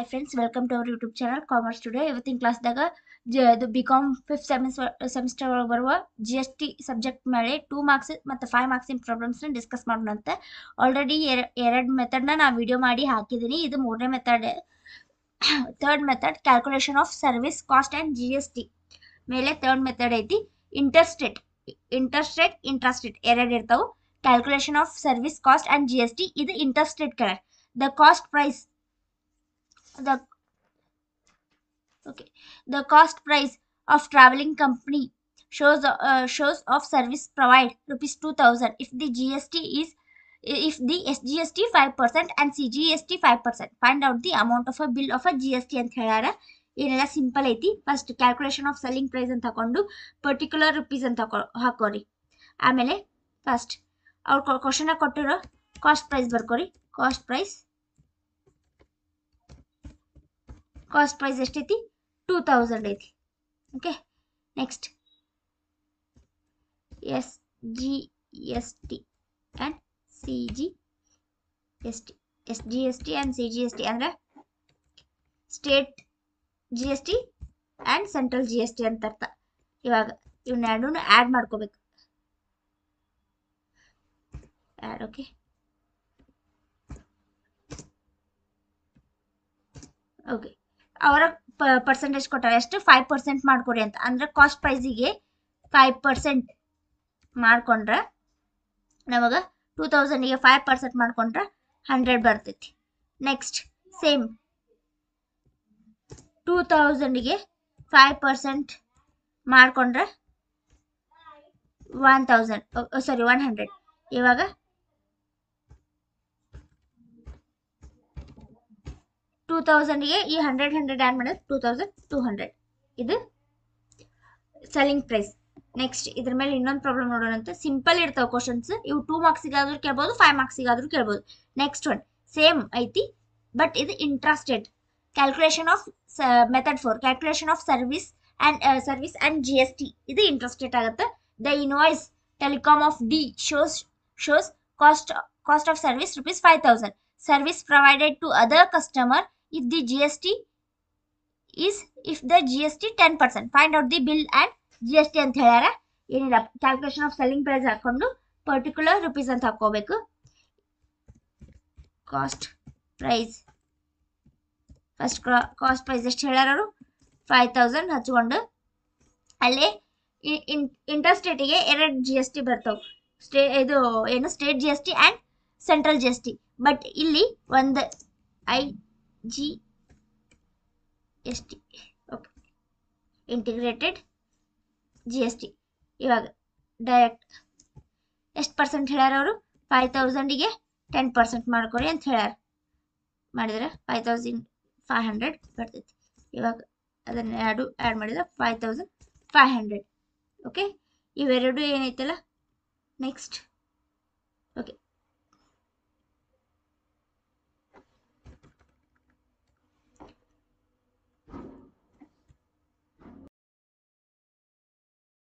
Hi friends, welcome to our YouTube channel Commerce Studio. ಇವತ್ತಿನ ಕ್ಲಾಸ್ದಾಗ ಇದು BCom 5th semester ಒಳಗೆ ಬರುವ GST ಸಬ್ಜೆಕ್ಟ್ ಮೇಲೆ 2 ಮಾರ್ಕ್ಸ್ ಮತ್ತು 5 ಮಾರ್ಕ್ಸ್ ಇನ್ ಪ್ರಾಬ್ಲಮ್ಸ್ ನ ಡಿಸ್ಕಸ್ ಮಾಡೋಣಂತೆ. ಆಲ್ರೆಡಿ ಎರಡು ಮೆಥಡ್ ನ ವಿಡಿಯೋ ಮಾಡಿ ಹಾಕಿದ್ದೀನಿ. ಇದು ಮೂರನೇ method. Third method calculation of service cost and GST ಮೇಲೆ ಥರ್ಡ್ ಮೆಥಡ್ ಐತಿ. ಇಂಟ್ರಾಸ್ಟೇಟ್ ಎರಡು ಇರ್ತಾವು. Calculation of service cost and GST ಇದು ಇಂಟ್ರಾಸ್ಟೇಟ್ ಕಡೆ. The cost price the cost price of traveling company shows of service provide rupees 2000 if the SGST 5% and CGST 5%. Find out the amount of a bill of a GST ಅಂತ ಹೇಳ್ಯಾರ. ಏನೆಲ್ಲ simple ಐತಿ. First calculation of selling price ಅಂತ ಹಾಕೊಂಡು particular rupees ಅಂತ ಹಾಕೋರಿ. ಆಮೇಲೆ first ಅವ್ರು question ಕೊಟ್ಟಿರೋ ಕಾಸ್ಟ್ ಪ್ರೈಸ್ ಬರ್ಕೋರಿ. ಕಾಸ್ಟ್ ಪ್ರೈಸ್ ಎಷ್ಟೈತಿ? 2000 ಐತಿ. Okay, next SGST and CGST. SGST and CGST ಅಂದ್ರೆ state GST and central GST ಅಂತ ಅರ್ಥ. ಇವಾಗ ಇವನ್ನೆರಡನ್ನು ಆ್ಯಡ್ ಮಾಡ್ಕೋಬೇಕು. ಓಕೆ, ಓಕೆ, ಅವರ ಪರ್ಸೆಂಟೇಜ್ ಕೊಟ್ಟಾರೆ. ಎಷ್ಟು? 5% ಮಾಡ್ಕೊಡಿ ಅಂತ. ಅಂದ್ರೆ ಕಾಸ್ಟ್ ಪ್ರೈಸಿಗೆ 5% ಮಾಡ್ಕೊಂಡ್ರೆ ನಮಗ 2000ಗೆ 5% ಮಾಡ್ಕೊಂಡ್ರೆ 100 ಬರ್ತೈತಿ. ನೆಕ್ಸ್ಟ್ ಸೇಮ್ 2000ಗೆ 5% ಮಾಡ್ಕೊಂಡ್ರೆ 100. ಇವಾಗ 2000ಗೆ ಈ 100 ಆ್ಯಡ್ ಮಾಡಿದ್ರೆ 2200. ಇದು ಸೆಲ್ಲಿಂಗ್ ಪ್ರೈಸ್. ನೆಕ್ಸ್ಟ್ ಇದ್ರ ಮೇಲೆ ಇನ್ನೊಂದು ಪ್ರಾಬ್ಲಮ್ ನೋಡೋಣ ಅಂತ. ಸಿಂಪಲ್ ಇರ್ತಾವೆ ಕ್ವಶನ್ಸ್. ಇವು 2 ಮಾರ್ಕ್ಸಿಗಾದ್ರೂ ಕೇಳ್ಬೋದು, 5 ಮಾರ್ಕ್ಸಿಗಾದ್ರೂ ಕೇಳ್ಬೋದು. ನೆಕ್ಸ್ಟ್ ಒನ್ ಸೇಮ್ ಐತಿ, ಬಟ್ ಇದು intrastate. Calculation of method 4 calculation of service and GST ಇದು ಇಂಟ್ರಾಸ್ಟೇಟ್ ಆಗುತ್ತೆ. The invoice telecom of D shows cost of service rupees 5000. Service provided to other customer if the GST 10%. Find out the bill and GST ಅಂತ ಹೇಳ್ಯಾರ. ಏನಿಲ್ಲ, calculation of selling price ಹಾಕೊಂಡು particular rupees ಅಂತ ಹಾಕೋಬೇಕು. Cost price first cost price ಎಷ್ಟು ಹೇಳ್ಯಾರ ಅವರು? 5000 ಹಚ್ಕೊಂಡು ಅಲ್ಲಿ ಇಂಟರ್ಸ್ಟೇಟಿಗೆ 2 GST ಬರ್ತಾವೆ. ಇದು ಏನು state GST and central GST. But ಇಲ್ಲಿ ಒಂದು IGST. Okay, integrated GST. ಇವಾಗ ಡೈರೆಕ್ಟ್ ಎಷ್ಟು ಪರ್ಸೆಂಟ್ ಹೇಳ್ಯಾರ ಅವರು? 5000ಗೆ 10% ಮಾಡ್ಕೊರಿ ಅಂತ ಹೇಳ್ಯಾರ. ಮಾಡಿದ್ರೆ 5500 ಬರ್ತೈತಿ. ಇವಾಗ ಅದನ್ನ ಆ್ಯಡ್ ಮಾಡಿದ್ರೆ 5500. ಓಕೆ, ಇವೆರಡು ಏನೈತಲ್ಲ. Next okay,